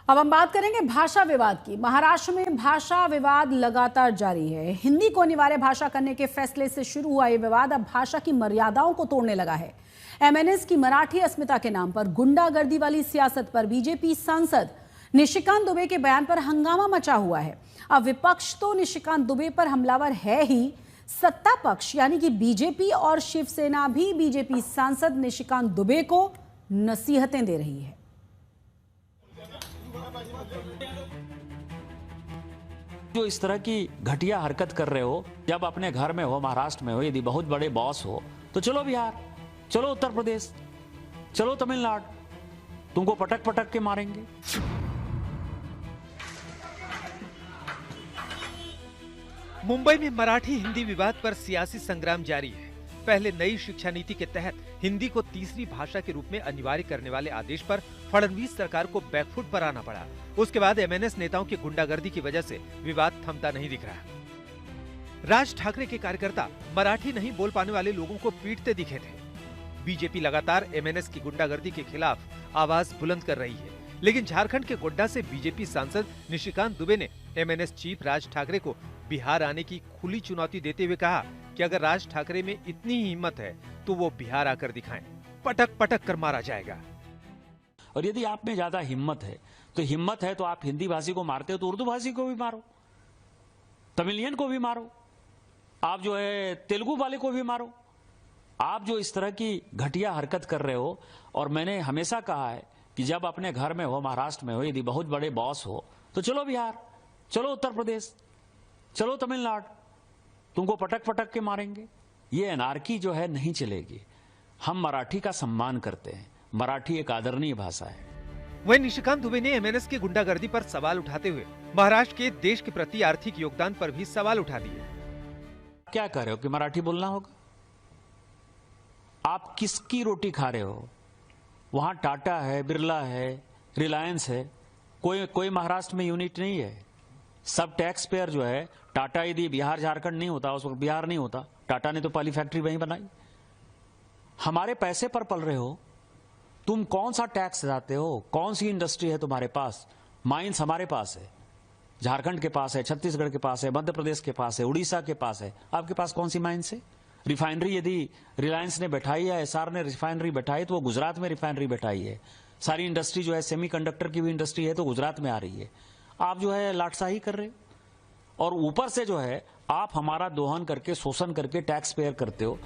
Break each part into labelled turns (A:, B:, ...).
A: अब हम बात करेंगे भाषा विवाद की। महाराष्ट्र में भाषा विवाद लगातार जारी है। हिंदी को अनिवार्य भाषा करने के फैसले से शुरू हुआ ये विवाद अब भाषा की मर्यादाओं को तोड़ने लगा है। एमएनएस की मराठी अस्मिता के नाम पर गुंडागर्दी वाली सियासत पर बीजेपी सांसद निशिकांत दुबे के बयान पर हंगामा मचा हुआ है। अब विपक्ष तो निशिकांत दुबे पर हमलावर है ही, सत्ता पक्ष यानी कि बीजेपी और शिवसेना भी बीजेपी सांसद निशिकांत दुबे को नसीहतें दे रही है।
B: जो इस तरह की घटिया हरकत कर रहे हो, जब अपने घर में हो, महाराष्ट्र में हो, यदि बहुत बड़े बॉस हो तो चलो बिहार, चलो उत्तर प्रदेश, चलो तमिलनाडु, तुमको पटक पटक के मारेंगे।
C: मुंबई में मराठी हिंदी विवाद पर सियासी संग्राम जारी है। पहले नई शिक्षा नीति के तहत हिंदी को तीसरी भाषा के रूप में अनिवार्य करने वाले आदेश पर फडणवीस सरकार को बैकफुट पर आना पड़ा। उसके बाद एमएनएस नेताओं की गुंडागर्दी की वजह से विवाद थमता नहीं दिख रहा। राज ठाकरे के कार्यकर्ता मराठी नहीं बोल पाने वाले लोगों को पीटते दिखे थे। बीजेपी लगातार एमएनएस की गुंडागर्दी के खिलाफ आवाज बुलंद कर रही है, लेकिन झारखंड के गोड्डा से बीजेपी सांसद निशिकांत दुबे ने एमएनएस चीफ राज ठाकरे को बिहार आने की खुली चुनौती देते हुए कहा कि अगर राज ठाकरे में इतनी ही हिम्मत है तो वो बिहार आकर दिखाएं, पटक पटक कर मारा जाएगा।
B: और यदि आप में ज्यादा हिम्मत है तो आप हिंदी भाषी को मारते हो तो उर्दू भाषी को भी मारो, तमिलियन को भी मारो, आप जो है तेलुगु वाले को भी मारो। आप जो इस तरह की घटिया हरकत कर रहे हो, और मैंने हमेशा कहा है कि जब अपने घर में हो, महाराष्ट्र में हो, यदि बहुत बड़े बॉस हो तो चलो बिहार, चलो उत्तर प्रदेश, चलो तमिलनाडु, तुमको पटक पटक के मारेंगे। ये अनार्की जो है नहीं चलेगी। हम मराठी का सम्मान करते हैं, मराठी एक आदरणीय भाषा है।
C: वहीं निशिकांत दुबे ने एमएनएस की गुंडागर्दी पर सवाल उठाते हुए महाराष्ट्र के देश के प्रति आर्थिक योगदान पर भी सवाल उठा दिए।
B: क्या कह रहे हो कि मराठी बोलना होगा? आप किसकी रोटी खा रहे हो? वहां टाटा है, बिरला है, रिलायंस है, कोई महाराष्ट्र में यूनिट नहीं है। सब टैक्स पेयर जो है, टाटा यदि बिहार झारखंड नहीं होता, उस वक्त बिहार नहीं होता, टाटा ने तो पहली फैक्ट्री वहीं बनाई। हमारे पैसे पर पल रहे हो, तुम कौन सा टैक्स देते हो? कौन सी इंडस्ट्री है तुम्हारे पास? माइंस हमारे पास है, झारखंड के पास है, छत्तीसगढ़ के पास है, मध्य प्रदेश के पास है, उड़ीसा के पास है। आपके पास कौन सी माइंस है? रिफाइनरी यदि रिलायंस ने बैठाई है, एसआर ने रिफाइनरी बैठाई, तो वो गुजरात में रिफाइनरी बैठाई है। सारी इंडस्ट्री जो है, सेमीकंडक्टर की भी इंडस्ट्री है, तो गुजरात में आ रही है। आप जो है लाटसाही कर रहे हो, और ऊपर से जो है आप हमारा दोहन करके, शोषण करके टैक्स पेयर करते हो।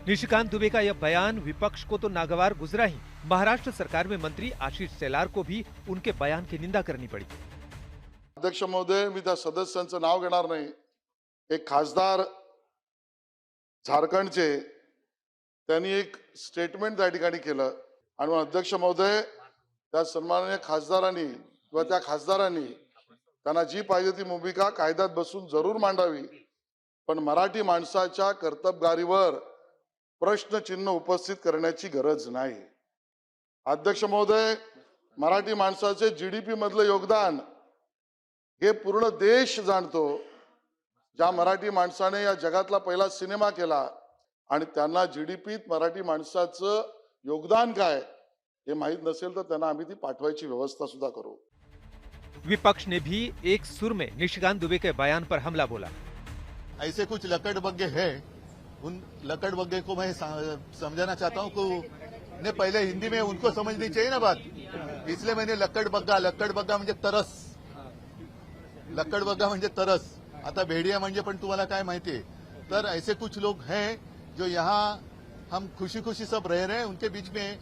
C: निशिकांत दुबे का यह बयान विपक्ष को तो नागवार गुजरा ही, महाराष्ट्र सरकार में मंत्री आशिष शेलार को भी उनके बयान की निंदा करनी पड़ी।
D: अध्यक्ष महोदय, मी त्या सदस्यांचं नाव घेणार नाही। एक खासदार झारखंडचे, त्यांनी एक स्टेटमेंट त्या ठिकाणी केलं आणि अध्यक्ष महोदय, त्या सन्माननीय खासदारांनी किंवा त्या खासदारांनी त्यांना जी पाहिजे ती भूमिका कायद्यात बसून जरूर मांडावी, पण मराठी माणसाच्या कर्तबगारीवर प्रश्नचिन्ह उपस्थित करण्याची गरज नाही। अध्यक्ष महोदय, मराठी माणसाचे जीडीपी मधलं योगदान हे पूर्ण देश जाणतो। ज्या मराठी माणसाने या जगातला पहिला सिनेमा केला आणि त्यांना जीडीपीत मराठी माणसाचं योगदान काय हे माहित नसेल तर त्यांना आम्ही ती पाठवायची व्यवस्था सुद्धा करू।
C: विपक्ष ने भी एक सुर में निशिकांत दुबे के बयान पर हमला बोला।
E: ऐसे कुछ लकड़बग्गे हैं, उन लकड़बग्गे को मैं समझाना चाहता हूं कि ने पहले हिंदी में उनको समझनी चाहिए ना बात, इसलिए मैंने लकड़बग्गा म्हणजे तरस, लकड़बग्गा म्हणजे तरस। आता भेड़िया म्हणजे पण तुम्हाला काय माहिती है? तर ऐसे कुछ लोग हैं जो यहाँ हम खुशी खुशी सब रह रहे हैं, उनके बीच में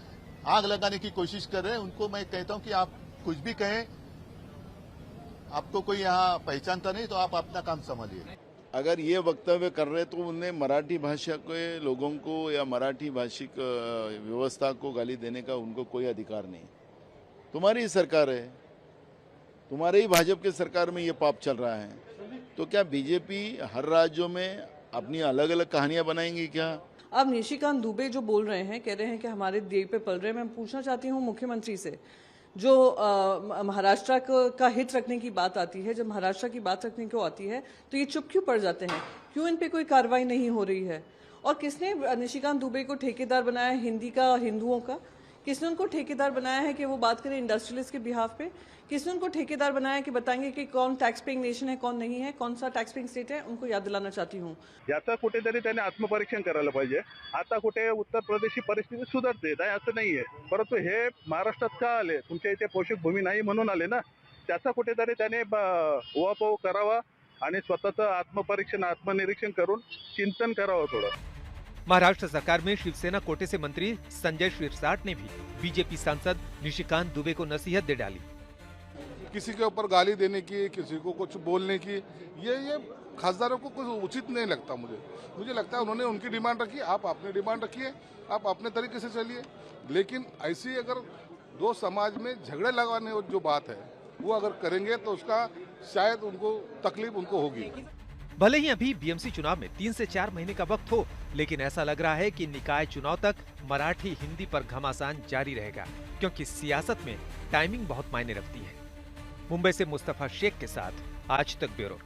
E: आग लगाने की कोशिश कर रहे हैं। उनको मैं कहता हूं कि आप कुछ भी कहें, आपको कोई यहाँ पहचानता नहीं तो आप अपना काम संभालिए।
F: अगर ये वक्तव्य कर रहे तो उन्हें मराठी भाषा के लोगों को या मराठी भाषिक व्यवस्था को गाली देने का उनको कोई अधिकार नहीं। तुम्हारी ही सरकार है, तुम्हारे ही भाजपा के सरकार में ये पाप चल रहा है, तो क्या बीजेपी हर राज्यों में अपनी अलग अलग कहानियां बनाएंगी क्या?
G: अब निशिकांत दुबे जो बोल रहे हैं, कह रहे हैं कि हमारे देश पे पल रहे हैं। मैं पूछना चाहती हूँ मुख्यमंत्री से, जो महाराष्ट्र का हित रखने की बात आती है, जब महाराष्ट्र की बात रखने को आती है तो ये चुप क्यों पड़ जाते हैं? क्यों इन पे कोई कार्रवाई नहीं हो रही है? और किसने निशिकांत दुबे को ठेकेदार बनाया हिंदी का, हिंदुओं का? किसने उनको ठेकेदार बनाया है कि वो बात करें इंडस्ट्रियलिस्ट के बिहाफ पे? किसने उनको ठेकेदार बनाया कि बताएंगे कि कौन टैक्स पेइंग नेशन है, कौन नहीं है, कौन सा टॅक्स पेइंग स्टेट है? उनको याद दिलाना चाहती हूँ.
H: याचं कुठेतरी त्याने आत्मपरीक्षण करायला पाहिजे. आता कुठे उत्तर प्रदेशची परिस्थिती सुधारते नाही असं नाहीये, परंतु हे महाराष्ट्रात का आले? तुमच्या इथे पोषक भूमी नाही म्हणून आले ना. त्याचा कुठेतरी त्याने उहापोह करावा आणि स्वतःचं आत्मपरीक्षण आत्मनिरीक्षण करून चिंतन करावं थोडं.
C: महाराष्ट्र सरकार में शिवसेना कोटे से मंत्री संजय शिरसाट ने भी बीजेपी सांसद निशिकांत दुबे को नसीहत दे डाली.
I: किसी के ऊपर गाली देने की, किसी को कुछ बोलने की, ये खासदारों को कुछ उचित नहीं लगता. मुझे लगता है उन्होंने उनकी डिमांड रखी, आप अपनी डिमांड रखिए, आप अपने तरीके से चलिए. लेकिन ऐसी अगर दो समाज में झगड़े लगाने जो बात है वो अगर करेंगे तो उसका शायद उनको तकलीफ उनको होगी.
C: भले ही अभी बीएमसी चुनाव में 3 से 4 महीने का वक्त हो, लेकिन ऐसा लग रहा है कि निकाय चुनाव तक मराठी हिंदी पर घमासान जारी रहेगा, क्योंकि सियासत में टाइमिंग बहुत मायने रखती है. मुंबई से मुस्तफा शेख के साथ आज तक ब्यूरो.